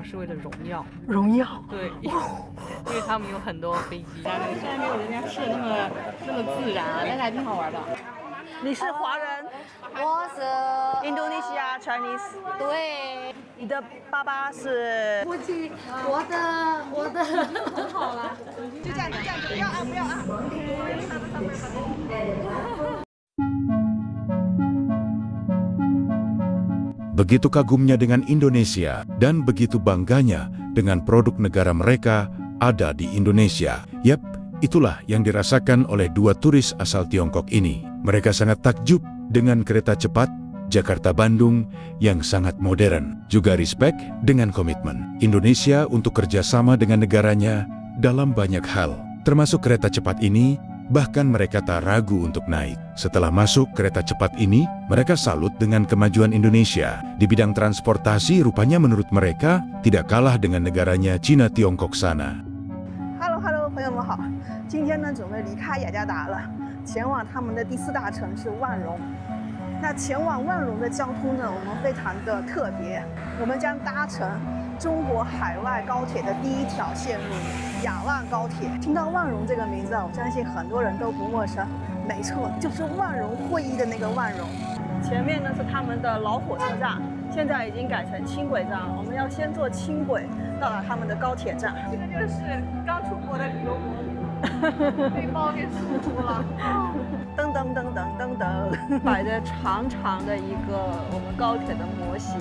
要是为了荣耀。荣耀？对，因为他们有很多飞机。虽然没有人家吃的那么自然，但是还挺好玩的。你是华人？我是印度尼西亚 Chinese。对，你的爸爸是？估计我的很好了，就这样，不要按，不要按。Begitu kagumnya dengan Indonesia dan begitu bangganya dengan produk negara mereka ada di Indonesia. Yap, itulah yang dirasakan oleh dua turis asal Tiongkok ini. Mereka sangat takjub dengan kereta cepat Jakarta-Bandung yang sangat modern. Juga respect dengan komitmen Indonesia untuk kerjasama dengan negaranya dalam banyak hal. Termasuk kereta cepat ini, bahkan mereka tak ragu untuk naik. Setelah masuk kereta cepat ini, mereka salut dengan kemajuan Indonesia. Di bidang transportasi, rupanya menurut mereka tidak kalah dengan negaranya Cina Tiongkok sana. Hello， 朋友们好，今天呢准备离开雅加达了，前往他们的第4大城市万荣。那前往万荣的交通呢，我们非常的特别，我们将搭乘中国海外高铁的第1条线路雅万高铁。听到万荣这个名字啊，我相信很多人都不陌生。没错，就是万荣会议的那个万荣。前面呢是他们的老火车站，现在已经改成轻轨站，我们要先坐轻轨到达他们的高铁站。这个就是刚出国的旅游模糊，背包给输出了。噔噔噔噔噔噔，摆着长长的一个我们高铁的模型。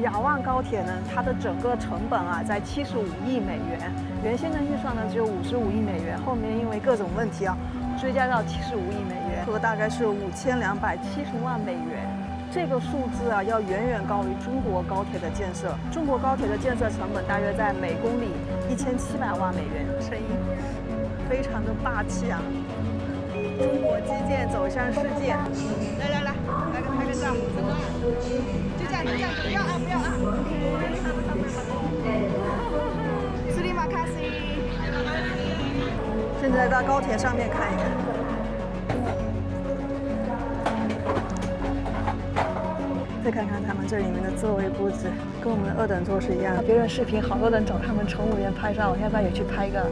雅万高铁呢，它的整个成本啊在75亿美元，原先的预算呢只有55亿美元，后面因为各种问题啊，追加到75亿美元，和大概是5270万美元。这个数字啊，要远远高于中国高铁的建设。中国高铁的建设成本大约在每公里1700万美元。声音非常的霸气啊！中国基建走向世界。来个拍个照，就这样，不要按，不要按。斯里马卡西。现在到高铁上面看一看。再看看他们这里面的座位布置，跟我们的2等座是一样的。别人视频好多人找他们乘务员拍照，要不要也去拍一个？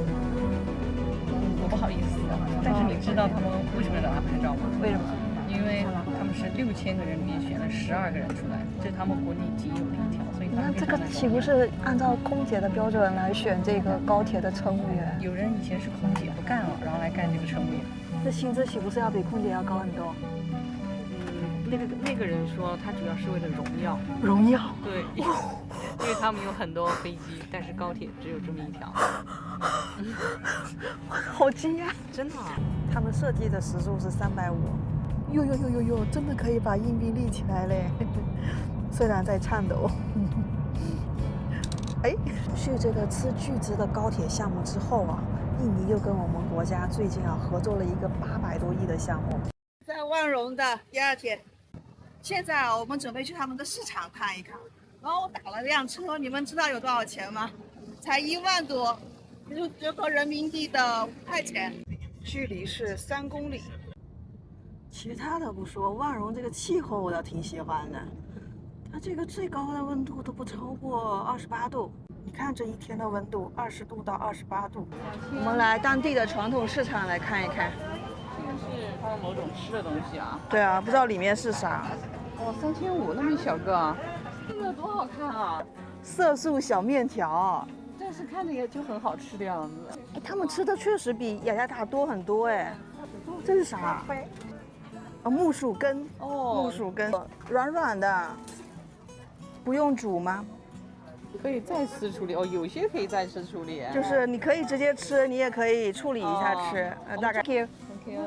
我不好意思，但是你知道他们为什么要找他拍照吗？为什么？因为他们是6000个人里面选了12个人出来，这是他们国内仅有的一条，所以那这个岂不是按照空姐的标准来选这个高铁的乘务员？有人以前是空姐不干了，然后来干这个乘务员。这薪资岂不是要比空姐要高很多？那个人说他主要是为了荣耀。荣耀？对，因为他们有很多飞机，但是高铁只有这么一条。好惊讶！真的啊？他们设计的时速是350。哟，真的可以把硬币立起来嘞！虽然在颤抖。哎，续这个斥巨资的高铁项目之后啊，印尼又跟我们国家最近啊合作了一个800多亿的项目。在万荣的第2天，现在啊我们准备去他们的市场看一看。然后我打了辆车，你们知道有多少钱吗？才1万多，就折合人民币的5块钱。距离是3公里。其他的不说，万荣这个气候我倒挺喜欢的，它这个最高的温度都不超过28度。你看这一天的温度，20度到28度。我们来当地的传统市场来看一看。这个是他们某种吃的东西啊。对啊，不知道里面是啥。哦，3500那么一小个，这个多好看啊！色素小面条，但是看着也就很好吃的样子。他们吃的确实比雅加达多很多哎。这是啥？木薯根。哦，木薯根，软软的，不用煮吗？可以再次处理哦，有些可以再次处理。就是你可以直接吃，你也可以处理一下吃。大概。Thank you。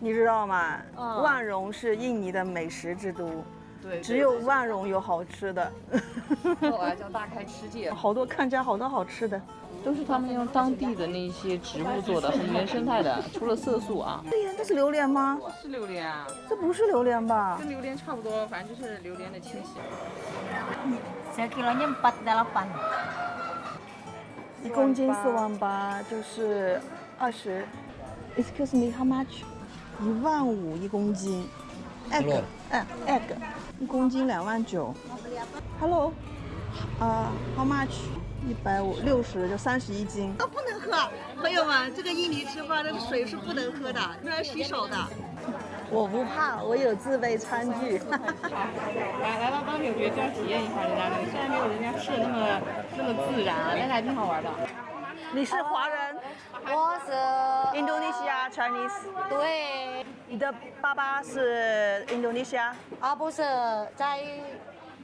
你知道吗？万荣是印尼的美食之都。对，只有万荣有好吃的。我要叫大开吃界。好多看家好多好吃的，都是他们用当地的那些植物做的，很原生态的，除了色素啊。对呀，这是榴莲吗？是榴莲啊。这不是榴莲吧？跟榴莲差不多，反正就是榴莲的亲戚。sekilonya 488。1公斤4万8，就是20。Excuse me, how much? 150001公斤。egg， 1公斤29000。Hello， How much？ 150，60就31斤。都不能喝，朋友们，这个印尼吃饭这个水是不能喝的，是要洗手的。我不怕，我有自备餐具。来到当地，我觉得就要体验一下人家那个，虽然没有人家吃的那么自然，但是还挺好玩的。你是华人？我是 Indonesia Chinese。对，你的爸爸是 Indonesia？ 啊不是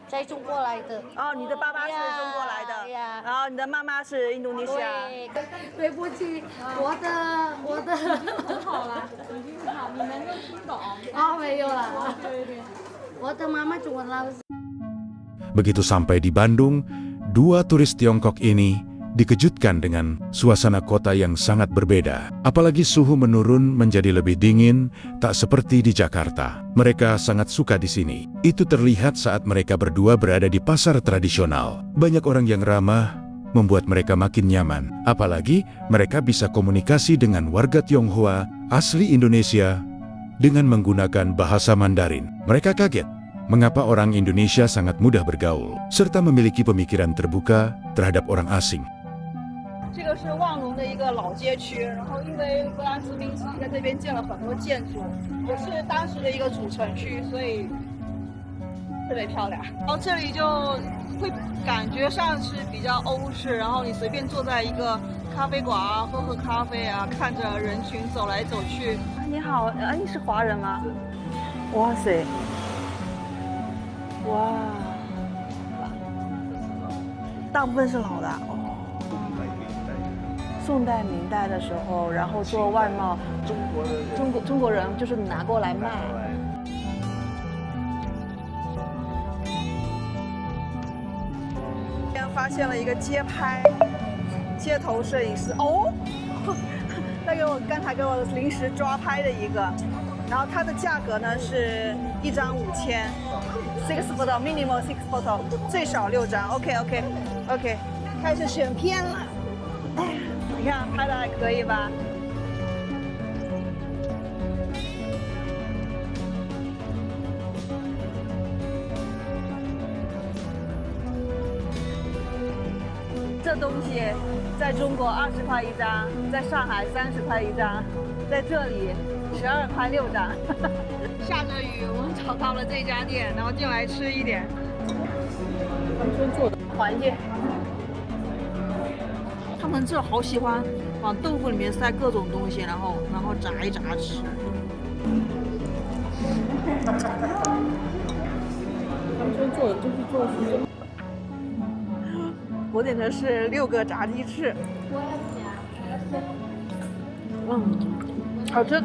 在中国来的。哦，你的爸爸是中国来的，呀然后你的妈妈是印度尼西亚。对不起，我的很好了，已经很好，你能够听懂。啊没有了，我的妈妈中文老师。 Begitu sampai di Bandung, dua turis Tiongkok ini dikejutkan dengan suasana kota yang sangat berbeda. Apalagi suhu menurun menjadi lebih dingin, tak seperti di Jakarta. Mereka sangat suka di sini. Itu terlihat saat mereka berdua berada di pasar tradisional. Banyak orang yang ramah, membuat mereka makin nyaman. Apalagi mereka bisa komunikasi dengan warga Tionghoa asli Indonesia dengan menggunakan bahasa Mandarin. Mereka kaget mengapa orang Indonesia sangat mudah bergaul, serta memiliki pemikiran terbuka terhadap orang asing. 这个是望龙的一个老街区，然后因为荷兰殖民时期在这边建了很多建筑，也是当时的一个主城区，所以特别漂亮。然后这里就会感觉上是比较欧式，然后你随便坐在一个咖啡馆啊，喝咖啡啊，看着人群走来走去。你好，你是华人吗？哇塞，哇，大部分是老的哦。 宋代、明代的时候，然后做外贸，中国人就是拿过来卖。发现了一个街拍，街头摄影师哦，刚才给我临时抓拍的一个，然后它的价格呢是1张5000 ，6 photo minimum 6 photo， 最少6张。OK， 开始选片了。哎呀。 你看拍的还可以吧？这东西在中国20块1张，在上海30块1张，在这里12块6张。下着雨，我们找到了这家店，然后进来吃一点。他们做的环境。 他们这好喜欢往豆腐里面塞各种东西，然后炸一炸吃。他们说做的都是做的。我点的是6个炸鸡翅。好吃，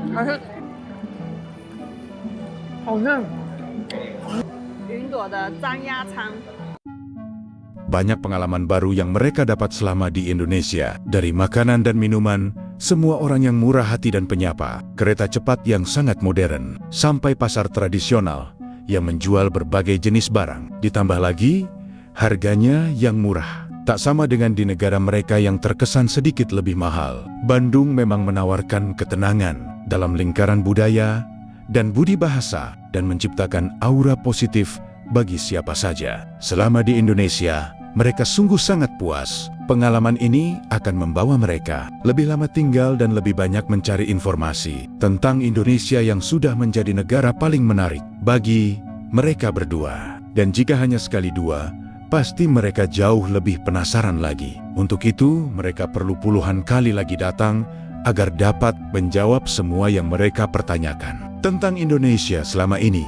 好嫩。云朵的张鸭汤。 Banyak pengalaman baru yang mereka dapat selama di Indonesia. Dari makanan dan minuman, semua orang yang murah hati dan penyapa, kereta cepat yang sangat modern, sampai pasar tradisional yang menjual berbagai jenis barang. Ditambah lagi, harganya yang murah. Tak sama dengan di negara mereka yang terkesan sedikit lebih mahal. Bandung memang menawarkan ketenangan dalam lingkaran budaya dan budi bahasa dan menciptakan aura positif bagi siapa saja. Selama di Indonesia, mereka sungguh sangat puas. Pengalaman ini akan membawa mereka lebih lama tinggal dan lebih banyak mencari informasi tentang Indonesia yang sudah menjadi negara paling menarik bagi mereka berdua. Dan jika hanya sekali dua, pasti mereka jauh lebih penasaran lagi. Untuk itu, mereka perlu puluhan kali lagi datang agar dapat menjawab semua yang mereka pertanyakan tentang Indonesia selama ini.